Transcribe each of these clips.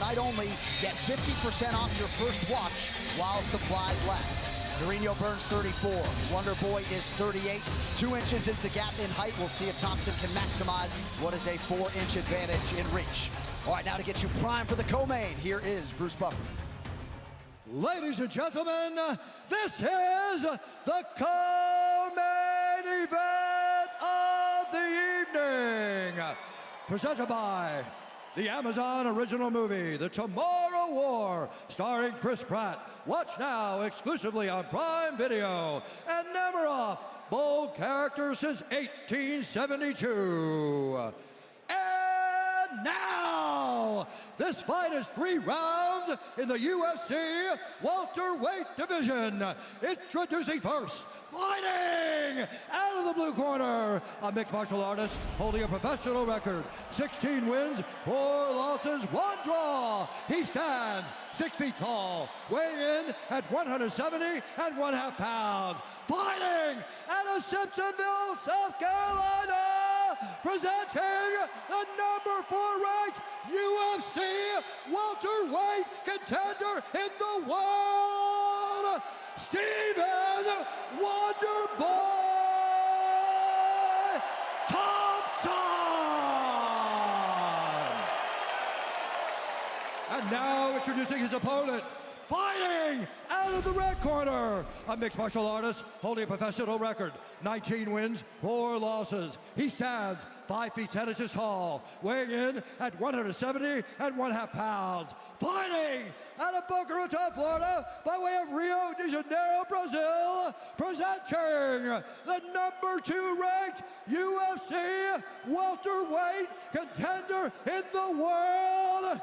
tonight only. Get 50% off your first watch while supplies last. Birns 34, Wonder Boy is 38. 2 inches is the gap in height. We'll see if Thompson can maximize what is a 4-inch advantage in reach. All right, now to get you primed for the co-main, here is Bruce Buffer. Ladies and gentlemen, this is the co-main event of the evening. Presented by the Amazon original movie, The Tomorrow War, starring Chris Pratt. Watch now exclusively on Prime Video. And Nemiroff, bold character since 1872. And now, this fight is 3 rounds in the UFC welterweight division. Introducing first, fighting out of the blue corner, a mixed martial artist holding a professional record, 16 wins, 4 losses, 1 draw. He stands 6 feet tall, weighing in at 170 and 1/2 pounds. Fighting out of Simpsonville, South Carolina, presenting the number 4 ranked UFC welterweight contender in the world, Stephen Wonderboy Thompson! And now introducing his opponent, fighting out of the red corner, a mixed martial artist holding a professional record, 19 wins, 4 losses. He stands 5 feet 10 inches tall, weighing in at 170 and 1/2 pounds. Fighting out of Boca Raton, Florida, by way of Rio de Janeiro, Brazil, presenting the number 2 ranked UFC welterweight contender in the world,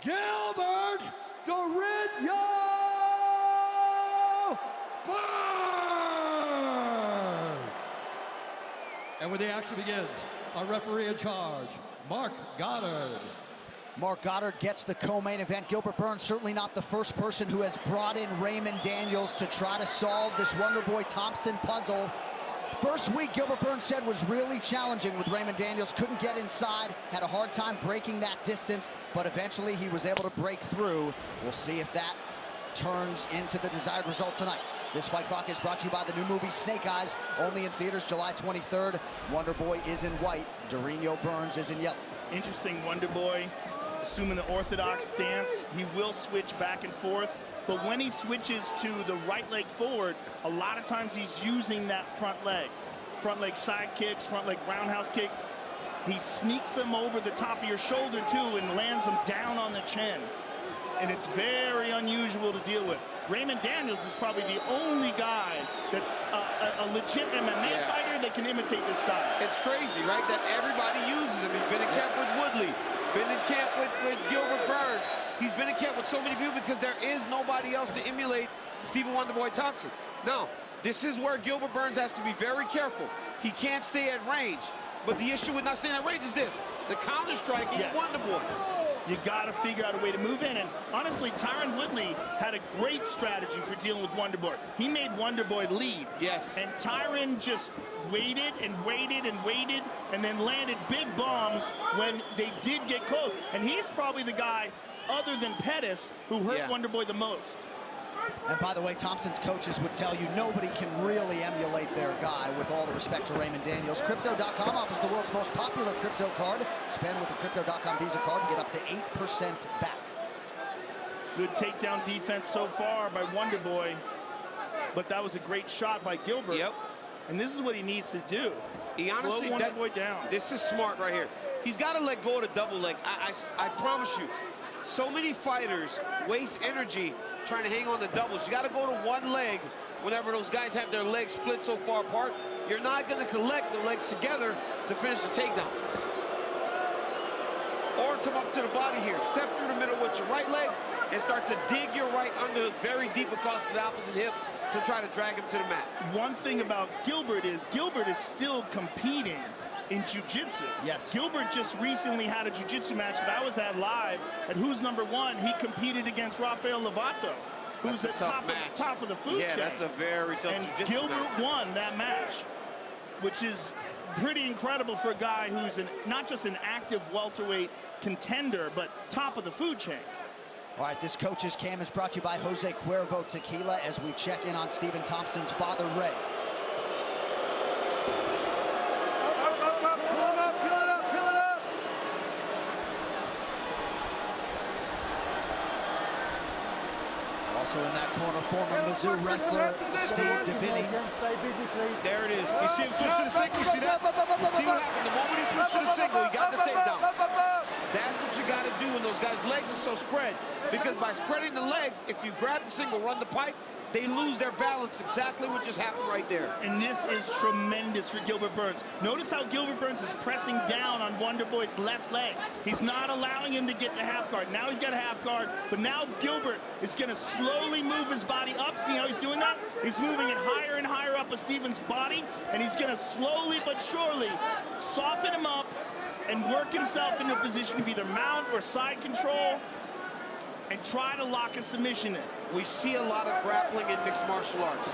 Gilbert Byrne! And when the action begins, our referee in charge, Mark Goddard. Mark Goddard gets the co-main event. Gilbert Byrne certainly not the first person who has brought in Raymond Daniels to try to solve this Wonderboy Thompson puzzle. First week, Gilbert Byrne said was really challenging with Raymond Daniels. Couldn't get inside, had a hard time breaking that distance, but eventually he was able to break through. We'll see if that turns into the desired result tonight. This Fight Clock is brought to you by the new movie Snake Eyes, only in theaters July 23rd. Wonderboy is in white, Byrnes is in yellow. Interesting, Wonderboy, assuming the orthodox stance, he will switch back and forth. But when he switches to the right leg forward, a lot of times he's using that front leg. Front leg side kicks, front leg roundhouse kicks. He sneaks them over the top of your shoulder too and lands them down on the chin. And it's very unusual to deal with. Raymond Daniels is probably the only guy that's a legit MMA fighter that can imitate this style. It's crazy, right, that everybody uses him. He's been in camp with Woodley, been in camp with Gilbert Byrnes. He's been in camp with so many people because there is nobody else to emulate Stephen Wonderboy Thompson. Now, this is where Gilbert Byrnes has to be very careful. He can't stay at range. But the issue with not staying at range is this, the counter-striking Wonderboy. You got to figure out a way to move in. And honestly, Tyron Woodley had a great strategy for dealing with Wonderboy. He made Wonderboy lead. Yes. And Tyron just waited and waited and waited and then landed big bombs when they did get close. And he's probably the guy, other than Pettis, who hurt Wonderboy the most. And by the way, Thompson's coaches would tell you nobody can really emulate their guy, with all the respect to Raymond Daniels. Crypto.com offers the world's most popular crypto card. Spend with the Crypto.com Visa card and get up to 8% back. Good takedown defense so far by Wonderboy, but that was a great shot by Gilbert. Yep. And this is what he needs to do. He honestly, slow Wonderboy down. This is smart right here. He's got to let go of the double leg. I promise you, so many fighters waste energy trying to hang on the doubles. You got to go to one leg whenever those guys have their legs split so far apart. You're not going to collect the legs together to finish the takedown. Or come up to the body here. Step through the middle with your right leg and start to dig your right under very deep across the opposite hip to try to drag him to the mat. One thing about Gilbert is still competing in jiu-jitsu. Yes. Gilbert just recently had a jiu-jitsu match that I was at live at Who's Number One. He competed against Rafael Lovato, who's at top of the food chain. Yeah, that's a very tough jiu-jitsu Gilbert match. won that match, which is pretty incredible for a guy who's not just an active welterweight contender, but top of the food chain. All right, this coach's cam is brought to you by Jose Cuervo Tequila as we check in on Stephen Thompson's father, Ray. Also in that corner, former Mizzou wrestler Steve Davini. There it is. You see him switch to the single. You see that? You see what happened? The moment he switched to the single, he got the takedown. That's what you got to do when those guys' legs are so spread. Because by spreading the legs, if you grab the single, run the pipe, they lose their balance. Exactly what just happened right there. And this is tremendous for Gilbert Byrnes. Notice how Gilbert Byrnes is pressing down on Wonder Boy's left leg. He's not allowing him to get the half guard. Now he's got a half guard, but now Gilbert is going to slowly move his body up. See how he's doing that? He's moving it higher and higher up of Stephen's body, and he's going to slowly but surely soften him up and work himself into a position of either mount or side control and try to lock a submission in. We see a lot of grappling in mixed martial arts.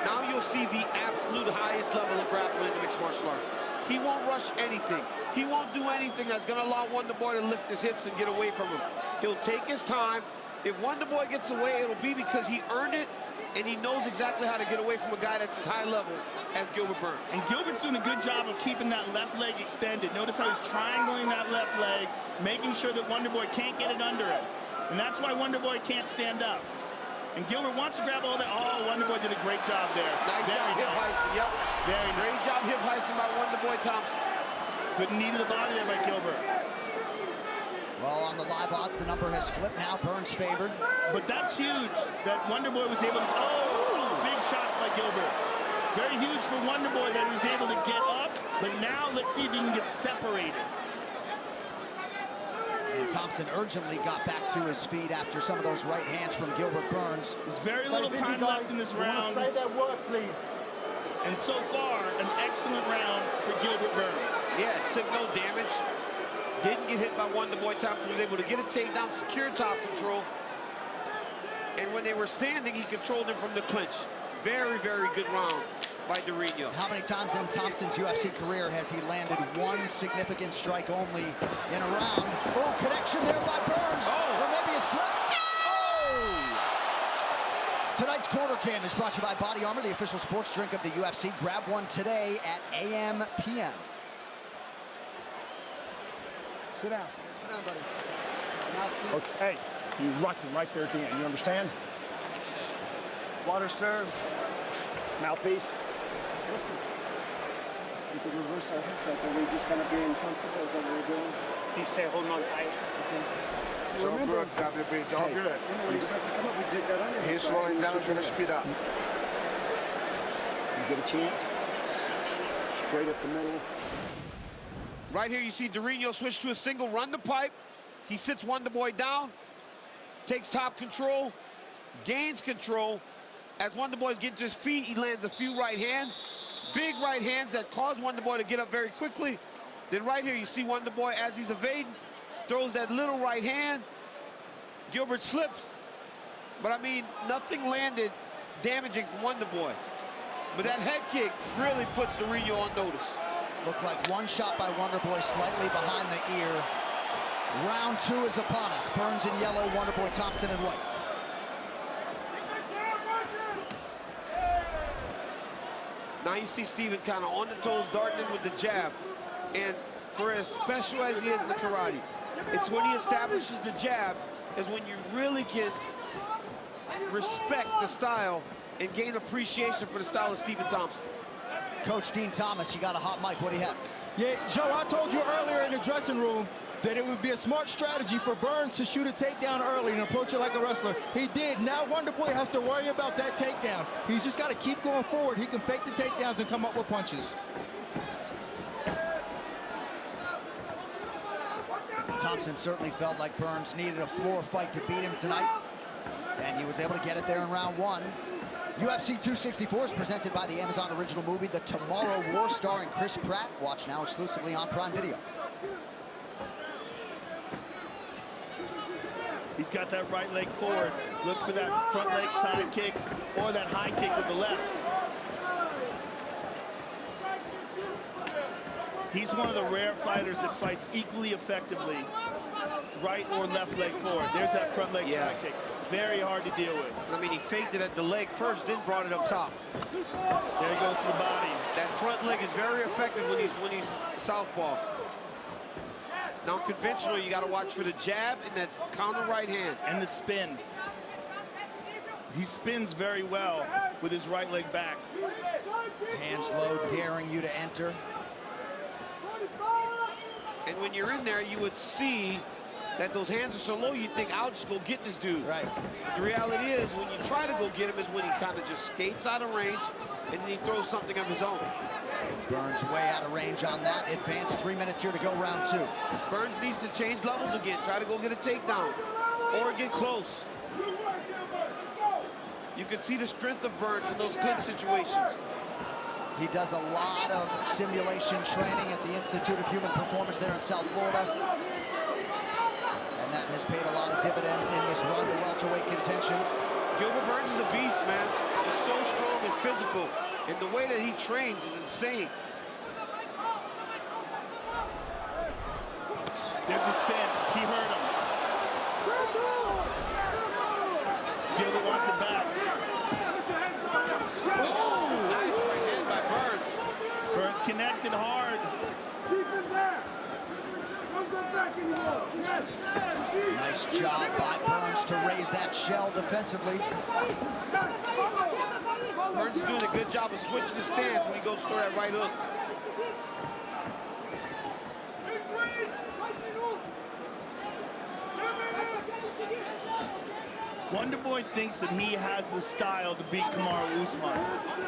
Now you'll see the absolute highest level of grappling in mixed martial arts. He won't rush anything. He won't do anything that's going to allow Wonder Boy to lift his hips and get away from him. He'll take his time. If Wonder Boy gets away, it'll be because he earned it, and he knows exactly how to get away from a guy that's as high level as Gilbert Byrnes. And Gilbert's doing a good job of keeping that left leg extended. Notice how he's triangling that left leg, making sure that Wonder Boy can't get it under him. And that's why Wonder Boy can't stand up. And Gilbert wants to grab all that. Oh, Wonder Boy did a great job there. Nice job hip heisting, yep. Very nice. Great job hip heisting by Wonder Boy Thompson. Good knee to the body there by Gilbert. Well, on the live odds, the number has flipped now. Byrnes favored. But that's huge that Wonder Boy was able to, oh, big shots by Gilbert. Very huge for Wonder Boy that he was able to get up, but now let's see if he can get separated. And Thompson urgently got back to his feet after some of those right hands from Gilbert Byrnes. There's very little time left in this round. Say that word, please. And so far, an excellent round for Gilbert Byrnes. Yeah, took no damage. Didn't get hit by Wonder Boy Thompson. Was able to get a takedown, secure top control. And when they were standing, he controlled him from the clinch. Very, very good round by Durinho. How many times in Thompson's UFC career has he landed one significant strike only in a round? Oh, connection there by Byrnes. Oh. Or maybe a slip. Oh! Tonight's Corner Cam is brought to you by Body Armor, the official sports drink of the UFC. Grab one today at AM PM. Sit down. Sit down, buddy. Okay, you rock him right there at the end. You understand? Water serve. Mouthpiece. Listen. We could reverse our headsets. Are we just gonna be uncomfortable? Is that what we're doing? He said holding on tight. Okay. It's all good, WB. It's all good. When he starts to come up, we dig that under. He's slowing down, trying to speed up. You get a chance. Straight up the middle. Right here, you see Durinho switch to a single, run the pipe. He sits Wonder Boy down, takes top control, gains control. As Wonder Boy's getting to his feet, he lands a few right hands. Big right hands that cause Wonder Boy to get up very quickly. Then right here, you see Wonder Boy, as he's evading, throws that little right hand. Gilbert slips. But, I mean, nothing landed damaging from Wonder Boy. But that head kick really puts Durinho on notice. Looked like one shot by Wonder Boy slightly behind the ear. Round two is upon us. Byrnes in yellow, Wonder Boy Thompson in white. Now you see Stephen kind of on the toes, darting in with the jab. And for as special as he is in the karate, it's when he establishes the jab is when you really can respect the style and gain appreciation for the style of Stephen Thompson. Coach Dean Thomas, you got a hot mic. What do you have? Yeah, Joe, I told you earlier in the dressing room that it would be a smart strategy for Byrnes to shoot a takedown early and approach it like a wrestler. He did. Now Wonder Boy has to worry about that takedown. He's just got to keep going forward. He can fake the takedowns and come up with punches. Thompson certainly felt like Byrnes needed a floor fight to beat him tonight, and he was able to get it there in round one. UFC 264 is presented by the Amazon original movie The Tomorrow War, starring Chris Pratt. Watch now exclusively on Prime Video. He's got that right leg forward. Look for that front leg side kick or that high kick with the left. He's one of the rare fighters that fights equally effectively, right or left leg forward. There's that front leg side kick. Very hard to deal with. I mean, he faked it at the leg first, then brought it up top. There he goes to the body. That front leg is very effective when he's southpaw. Now, conventional, you got to watch for the jab and that counter right hand. And the spin. He spins very well with his right leg back. Hands low, daring you to enter. And when you're in there, you would see that those hands are so low, you think, I'll just go get this dude. Right. The reality is, when you try to go get him is when he kind of just skates out of range, and then he throws something of his own. Burns way out of range on that. Advanced 3 minutes here to go, round 2. Burns needs to change levels again. Try to go get a takedown or get close. You can see the strength of Burns in those clinch situations. He does a lot of simulation training at the Institute of Human Performance there in South Florida. And that has paid a lot of dividends in this run to welterweight contention. Gilbert Burns is a beast, man. He's so strong and physical. And the way that he trains is insane. There's a spin. He hurt him. Gilbert wants it back. Oh, nice right hand by Burns. Burns connected hard. Nice job by Burns to raise that shell defensively. Burns is doing a good job of switching the stance when he goes through that right hook. Wonderboy thinks that he has the style to beat Kamaru Usman.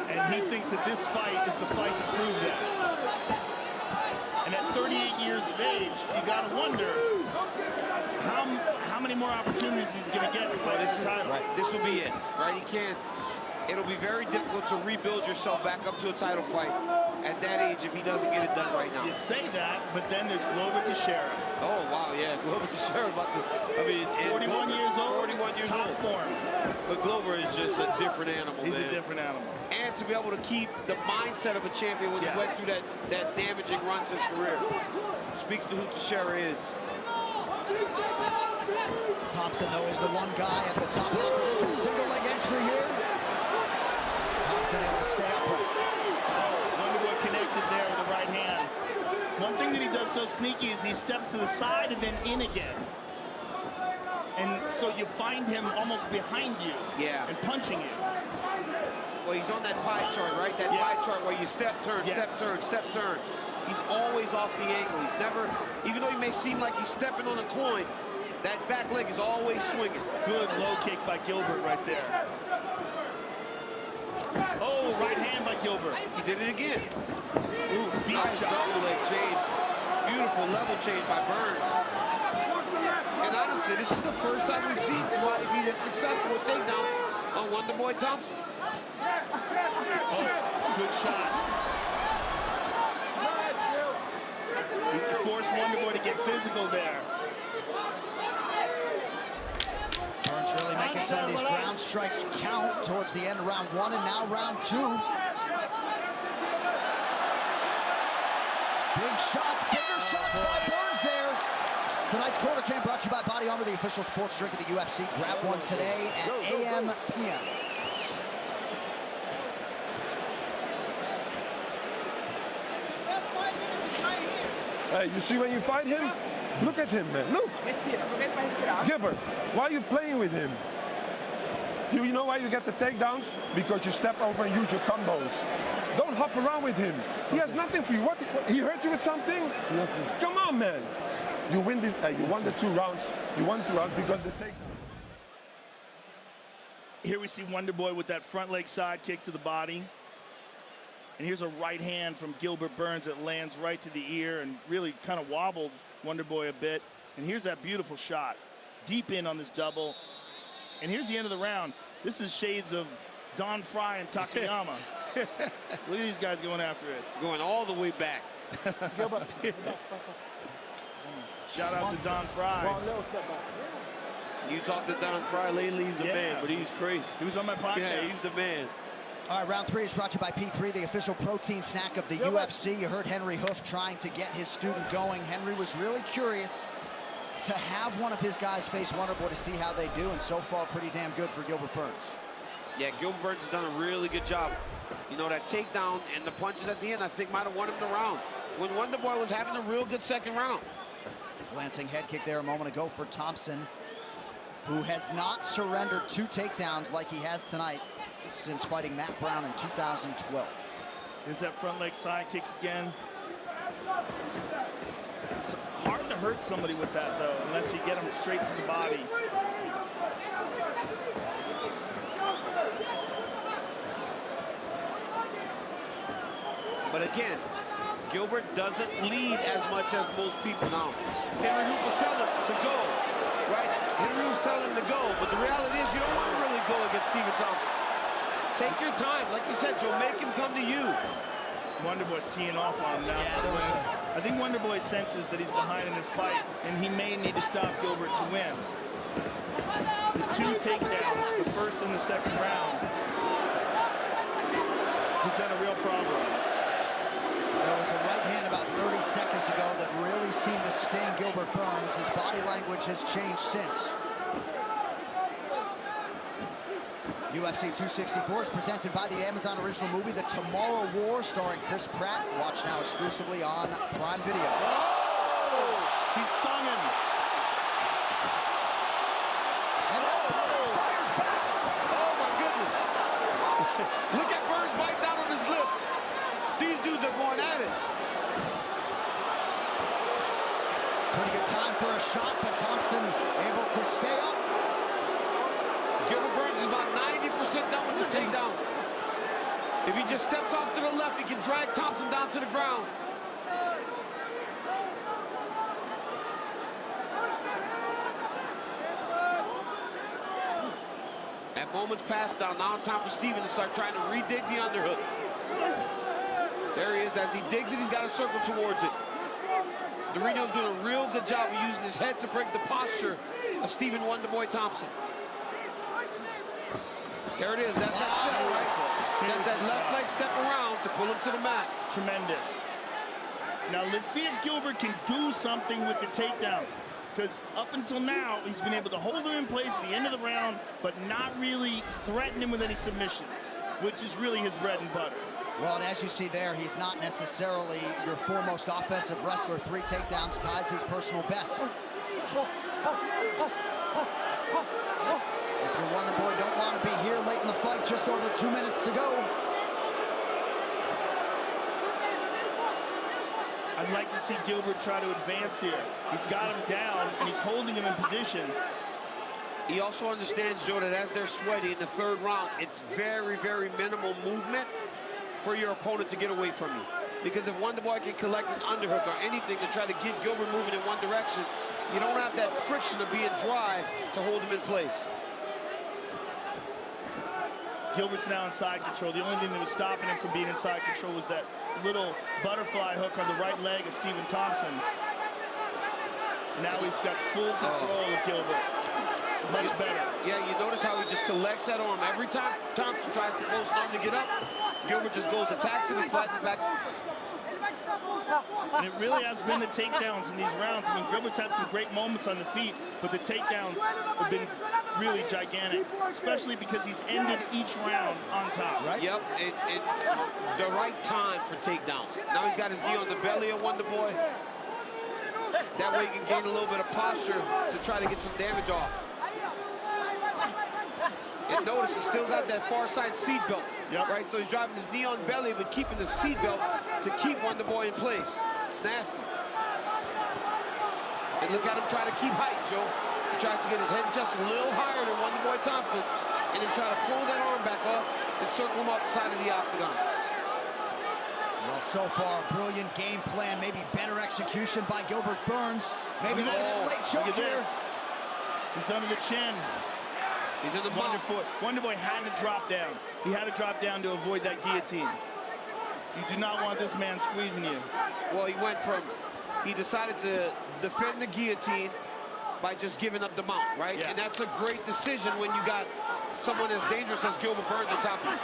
And he thinks that this fight is the fight to prove that. And at 38 years of age, you gotta wonder how many more opportunities he's gonna get to fight this title. Right, this will be it, right? He can't. It'll be very difficult to rebuild yourself back up to a title fight at that age if he doesn't get it done right now. You say that, but then there's Glover Teixeira. Oh, wow, yeah. Glover Teixeira about to, I mean, 41 years old, 41 years top old. form. But Glover is just a different animal, He's man. a different animal. And to be able to keep the mindset of a champion when he went through that damaging run to his career speaks to who Teixeira is. Thompson, though, is the one guy at the top of the division. Single leg entry here. Thompson able to stay upright. Wonderboy connected there with the right hand. One thing that he does so sneaky is he steps to the side and then in again. And so you find him almost behind you and punching you. Well, he's on that pie chart, right? That pie chart where you step, turn, step, turn, step, turn. He's always off the angle. He's never, even though he may seem like he's stepping on a coin, that back leg is always swinging. Good low kick by Gilbert right there. Oh, right hand by Gilbert. He did it again. Ooh, deep nice shot. double leg change. Beautiful level change by Burns. And honestly, this is the first time we've seen somebody be this successful with takedowns on Wonderboy Thompson. Oh, good shots. He forced Wonderboy to get physical there. Burns really making some of these ground strikes count towards the end of round 1 and now round 2. Big shots, bigger shots by Burns there. Tonight's Quarter Camp brought to you by Body Armor, the official sports drink of the UFC. Grab one today at AM PM. Hey, you see when you fight him? Look at him, man. Look. Gilbert, why are you playing with him? You know why you get the takedowns? Because you step over and use your combos. Don't hop around with him. He has nothing for you. What he hurt you with something? Nothing. Come on, man. You win this. You won the 2 rounds. You won 2 rounds because the takedown. Here we see Wonderboy with that front leg side kick to the body. And here's a right hand from Gilbert Burns that lands right to the ear and really kind of wobbled Wonderboy a bit. And here's that beautiful shot. Deep in on this double. And here's the end of the round. This is shades of Don Fry and Takayama. Look at these guys going after it. Going all the way back. Shout out to Don Fry. You talked to Don Fry lately, he's the man, but he's crazy. He was on my podcast. Yeah, he's the man. All right, round 3 is brought to you by P3, the official protein snack of the UFC. You heard Henry Hoof trying to get his student going. Henry was really curious to have one of his guys face Wonderboy to see how they do, and so far pretty damn good for Gilbert Byrns. Yeah, Gilbert Byrns has done a really good job. You know, that takedown and the punches at the end, I think, might have won him the round. When Wonderboy was having a real good second round. Glancing head kick there a moment ago for Thompson, who has not surrendered 2 takedowns like he has tonight since fighting Matt Brown in 2012. There's that front leg side kick again. It's hard to hurt somebody with that, though, unless you get them straight to the body. But again, Gilbert doesn't lead as much as most people now. Henry Hoof was telling him to go, right? Henry was telling him to go, but the reality is you don't want to really go against Stephen Thompson. Take your time. Like you said, Joe, make him come to you. Wonderboy's teeing off on him now. Yeah, I think Wonderboy senses that he's behind in this fight, and he may need to stop Gilbert to win. The 2 takedowns, the first and the second round. He's had a real problem. There was a right hand about 30 seconds ago that really seemed to sting Gilbert Byrns. His body language has changed since. UFC 264 is presented by the Amazon original movie, The Tomorrow War, starring Chris Pratt. Watch now exclusively on Prime Video. Oh! He stung him. And Byrns fires back. Oh, my goodness. Look at Byrns bite down on his lip. These dudes are going at it. Pretty good time for a shot, but Thompson able to stay up. Gilbert Byrns is about 90% done with this takedown. If he just steps off to the left, he can drag Thompson down to the ground. At moments past now it's time for Stephen to start trying to re-dig the underhook. There he is. As he digs it, he's got to circle towards it. Dorino's doing a real good job of using his head to break the posture of Stephen Wonderboy Thompson. There it is. That's that step, right? That's that left leg step around to pull him to the mat. Tremendous. Now let's see if Gilbert can do something with the takedowns. Because up until now, he's been able to hold him in place at the end of the round, but not really threaten him with any submissions, which is really his bread and butter. Well, and as you see there, he's not necessarily your foremost offensive wrestler. 3 takedowns ties his personal best. If you're Wonderboy, don't want to be here late in the fight, just over 2 minutes to go. I'd like to see Gilbert try to advance here. He's got him down, and he's holding him in position. He also understands, Joe, that as they're sweaty in the 3rd round, it's very, very minimal movement for your opponent to get away from you. Because if Wonderboy can collect an underhook or anything to try to get Gilbert moving in one direction, you don't have that friction of being dry to hold him in place. Gilbert's now in side control. The only thing that was stopping him from being in side control was that little butterfly hook on the right leg of Stephen Thompson. Now he's got full control of Gilbert. Much better. Yeah, you notice how he just collects that arm. Every time Thompson tries to post on to get up, Gilbert just goes, attacks him, and flattens back. And it really has been the takedowns in these rounds. I mean, Gilbert's had some great moments on the feet, but the takedowns have been really gigantic, especially because he's ended each round on top. Right? Yep, the right time for takedowns. Now he's got his knee on the belly of Wonderboy. That way he can gain a little bit of posture to try to get some damage off. And notice he's still got that far side seat belt, right? So he's driving his knee on belly, but keeping the seat belt to keep Wonderboy in place. It's nasty. And look at him try to keep height, Joe. He tries to get his head just a little higher than Wonderboy Thompson, and then try to pull that arm back off and circle him outside of the octagon. Well, so far, brilliant game plan, maybe better execution by Gilbert Byrns. Maybe a little late choke here. He's under the chin. He's in the mouth. Wonderboy had to drop down. He had to drop down to avoid that guillotine. You do not want this man squeezing you. Well, he decided to defend the guillotine by just giving up the mount, right? Yeah. And that's a great decision when you got someone as dangerous as Gilbert Byrns on top of you.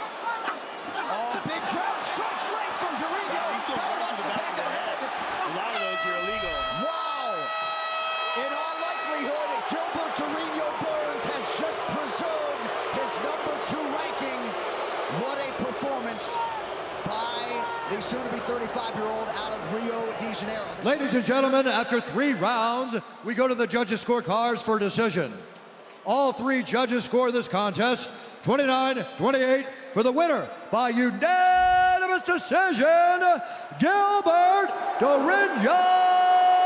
Big crowd strikes late from Dorino. He's going right to the back of the head. A lot of those are illegal. Wow. In all likelihood, Gilbert Dorino Byrnes has just preserved his #2 ranking. What a performance by the soon-to-be 35-year-old out of Rio de Janeiro. Ladies and gentlemen, after 3 rounds, we go to the judges' scorecards for decision. All 3 judges score this contest 29-28 for the winner by unanimous decision, Gilbert Dorino.